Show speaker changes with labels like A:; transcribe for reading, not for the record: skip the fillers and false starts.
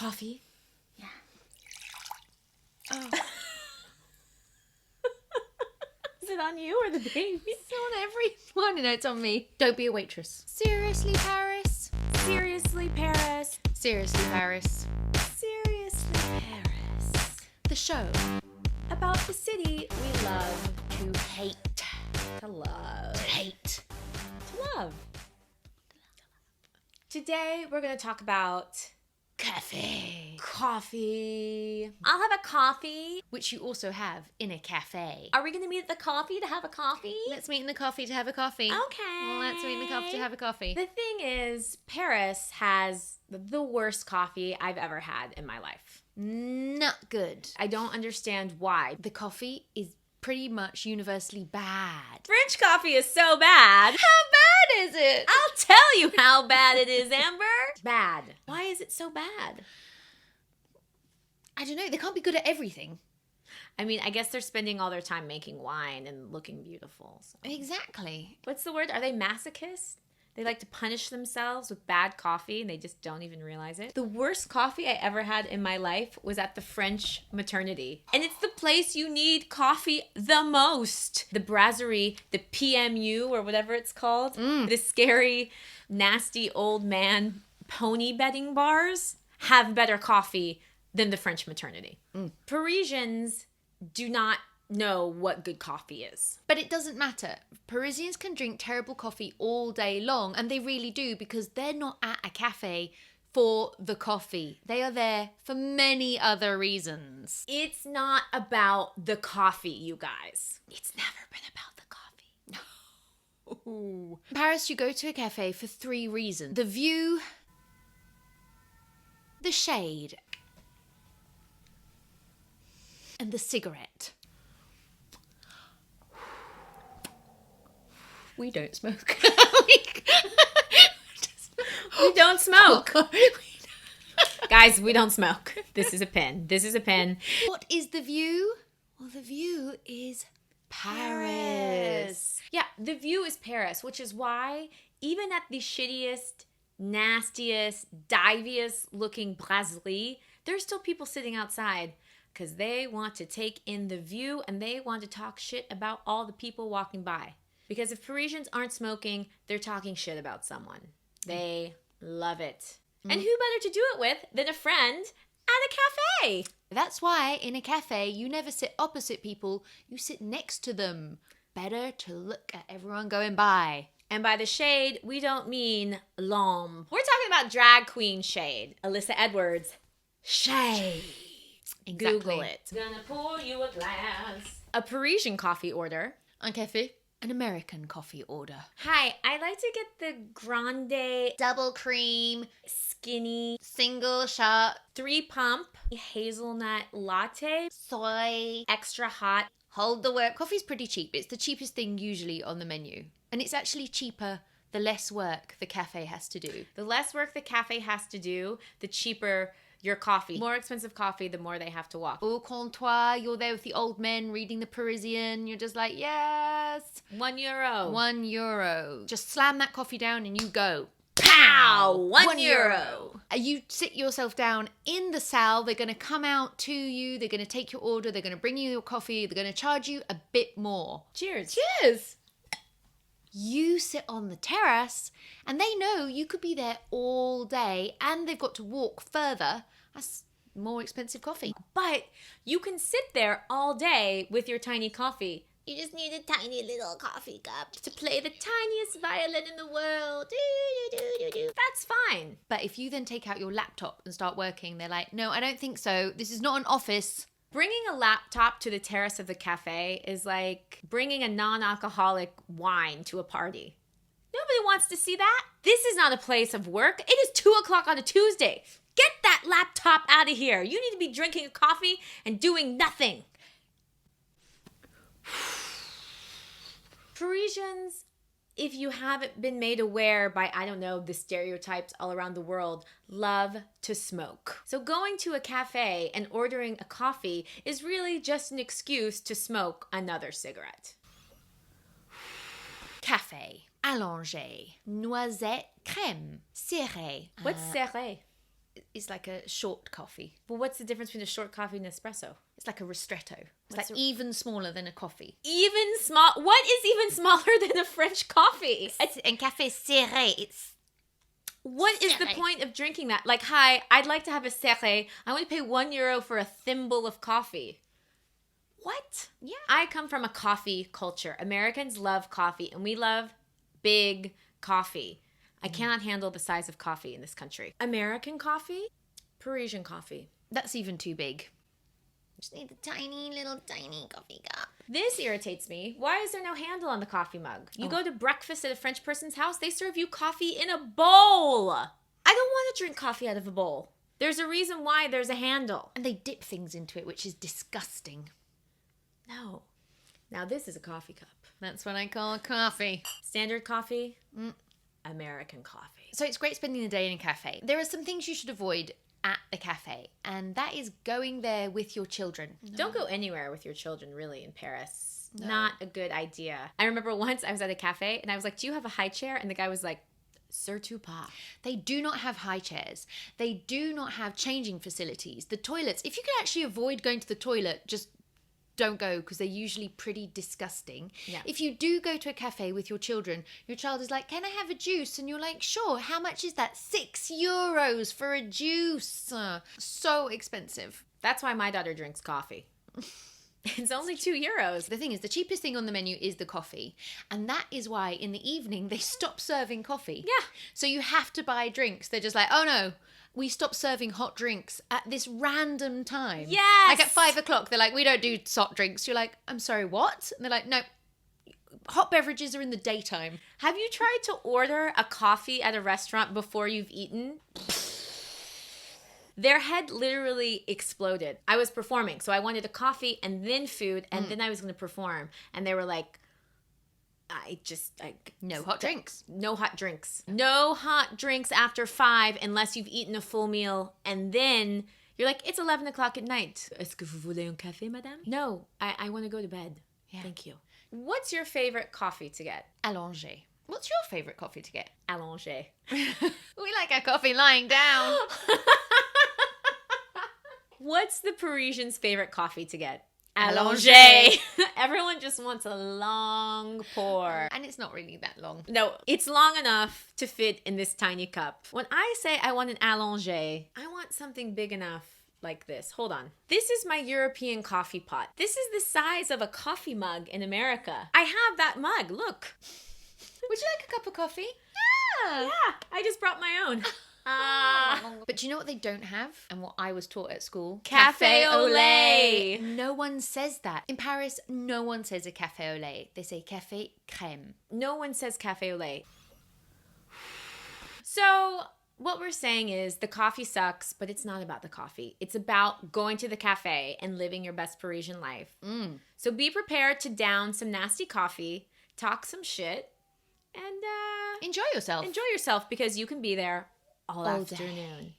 A: Coffee?
B: Yeah.
A: Oh.
B: Is it on you or the baby?
A: It's on everyone. No, it's on me. Don't be a waitress. Seriously, Paris?
B: Seriously, Paris.
A: Seriously, Paris.
B: Seriously, Paris.
A: The show.
B: About the city we love
A: To hate.
B: to love.
A: To hate.
B: To love. Today we're going to talk about
A: Cafe.
B: coffee. I'll have a coffee.
A: Which you also have in a cafe.
B: Are we going to meet at the coffee to have a coffee?
A: Let's meet in the coffee to have a coffee.
B: Okay.
A: Let's meet in the coffee to have a coffee.
B: The thing is, Paris has the worst coffee I've ever had in my life.
A: Not good.
B: I don't understand why.
A: The coffee is pretty much universally bad.
B: French coffee is so bad.
A: How bad is it?
B: I'll tell you how bad it is, Amber. Bad. Why is it so bad?
A: I don't know. They can't be good at everything.
B: I mean, I guess they're spending all their time making wine and looking beautiful. So.
A: Exactly.
B: What's the word? Are they masochists? They like to punish themselves with bad coffee and they just don't even realize it. The worst coffee I ever had in my life was at the French maternity. And it's the place you need coffee the most. The brasserie, the PMU or whatever it's called. The scary, nasty old man pony bedding bars have better coffee than the French maternity. Parisians do not know what good coffee is.
A: But it doesn't matter. Parisians can drink terrible coffee all day long, and they really do, because they're not at a cafe for the coffee. They are there for many other reasons.
B: It's not about the coffee, you guys. It's never been about the coffee.
A: Ooh. In Paris, you go to a cafe for 3 reasons. The view, the shade, and the cigarette. We don't smoke.
B: We don't smoke. Guys, we don't smoke. This is a pin. This is a pin.
A: What is the view? Well, the view is Paris.
B: Yeah, the view is Paris, which is why even at the shittiest, nastiest, diviest looking brasserie, there's still people sitting outside because they want to take in the view and they want to talk shit about all the people walking by. Because if Parisians aren't smoking, they're talking shit about someone. They love it. And who better to do it with than a friend at a cafe?
A: That's why in a cafe, you never sit opposite people, you sit next to them. Better to look at everyone going by.
B: And by the shade, we don't mean l'homme. We're talking about drag queen shade. Alyssa Edwards, shade.
A: Exactly.
B: Google it. Gonna pour you a glass. A Parisian coffee order.
A: Un café. An American coffee order.
B: Hi, I'd like to get the grande,
A: Double cream,
B: skinny,
A: single shot,
B: 3-pump hazelnut latte,
A: soy,
B: extra hot.
A: hold the work. Coffee's pretty cheap. It's the cheapest thing usually on the menu. And it's actually cheaper the less work the cafe has to do.
B: The less work the cafe has to do, the cheaper your coffee. More expensive coffee, the more they have to walk.
A: Au comptoir, you're there with the old men reading the Parisian. You're just like, yes.
B: €1.
A: €1. Just slam that coffee down and you go.
B: Pow! €1.
A: You sit yourself down in the salle. They're going to come out to you. They're going to take your order. They're going to bring you your coffee. They're going to charge you a bit more.
B: Cheers.
A: Cheers. You sit on the terrace and they know you could be there all day and they've got to walk further. That's more expensive coffee.
B: But you can sit there all day with your tiny coffee. You just need a tiny little coffee cup to play the tiniest violin in the world. That's fine.
A: But if you then take out your laptop and start working, they're like, no, I don't think so. This is not an office.
B: Bringing a laptop to the terrace of the cafe is like bringing a non-alcoholic wine to a party. Nobody wants to see that. This is not a place of work. It is 2 o'clock on a Tuesday. Get that laptop out of here. You need to be drinking a coffee and doing nothing. Parisians, if you haven't been made aware by, I don't know, the stereotypes all around the world, love to smoke. So going to a cafe and ordering a coffee is really just an excuse to smoke another cigarette.
A: Café, allongé, noisette, crème, serré.
B: What's serré?
A: It's like a short coffee.
B: But what's the difference between a short coffee and an espresso?
A: It's like a ristretto. It's
B: What's
A: like even smaller than a coffee.
B: Even small. What is even smaller than a French coffee?
A: It's un café serré. It's
B: What is the
A: serré.
B: point of drinking that? Like, hi, I'd like to have a serré. I want to pay €1 for a thimble of coffee. What?
A: Yeah.
B: I come from a coffee culture. Americans love coffee, and we love big coffee. I cannot handle the size of coffee in this country. American coffee, Parisian coffee.
A: That's even too big. Just need a tiny coffee cup.
B: This irritates me. Why is there no handle on the coffee mug? You go to breakfast at a French person's house, they serve you coffee in a bowl. I don't want to drink coffee out of a bowl. There's a reason why there's a handle.
A: And they dip things into it, which is disgusting.
B: No. Now this is a coffee cup.
A: That's what I call a coffee.
B: Standard coffee, American coffee.
A: So it's great spending the day in a cafe. There are some things you should avoid at a cafe, and that is going there with your children.
B: Don't go anywhere with your children, really, in Paris.
A: No.
B: Not a good idea. I remember once I was at a cafe, and I was like, do you have a high chair? And the guy was like, surtout pas.
A: They do not have high chairs. They do not have changing facilities. The toilets, if you can actually avoid going to the toilet, just don't go, because they're usually pretty disgusting.
B: Yeah.
A: If you do go to a cafe with your children, your child is like, can I have a juice? And you're like, sure. How much is that? €6 for a juice. So expensive.
B: That's why my daughter drinks coffee. It's only €2.
A: The thing is, the cheapest thing on the menu is the coffee. And that is why in the evening they stop serving coffee.
B: Yeah.
A: So you have to buy drinks. They're just like, oh no, we stopped serving hot drinks at this random time.
B: Yes.
A: Like at 5 o'clock, they're like, we don't do soft drinks. You're like, I'm sorry, what? And they're like, no, hot beverages are in the daytime.
B: Have you tried to order a coffee at a restaurant before you've eaten? Their head literally exploded. I was performing, so I wanted a coffee and then food, and then I was going to perform. And they were like,
A: No hot drinks.
B: No hot drinks. No hot drinks after 5 unless you've eaten a full meal. And then you're like, it's 11 o'clock at night. Est-ce que vous voulez un café, madame? No, I want to go to bed.
A: Yeah.
B: Thank you. What's your favorite coffee to get?
A: Allongé. What's your favourite coffee to get?
B: Allongé.
A: We like our coffee lying down.
B: What's the Parisian's favorite coffee to get?
A: Allongé.
B: Everyone just wants a long pour.
A: And it's not really that long.
B: No, it's long enough to fit in this tiny cup. When I say I want an allongé, I want something big enough like this. Hold on. This is my European coffee pot. This is the size of a coffee mug in America. I have that mug. Look.
A: Would you like a cup of coffee?
B: Yeah, I just brought my own.
A: But do you know what they don't have? And what I was taught at school?
B: Café au lait.
A: No one says that. In Paris, no one says a café au lait. They say café crème.
B: No one says café au lait. So what we're saying is the coffee sucks, but it's not about the coffee. It's about going to the cafe and living your best Parisian life. So be prepared to down some nasty coffee, talk some shit, and
A: Enjoy yourself.
B: enjoy yourself because you can be there all
A: All
B: afternoon.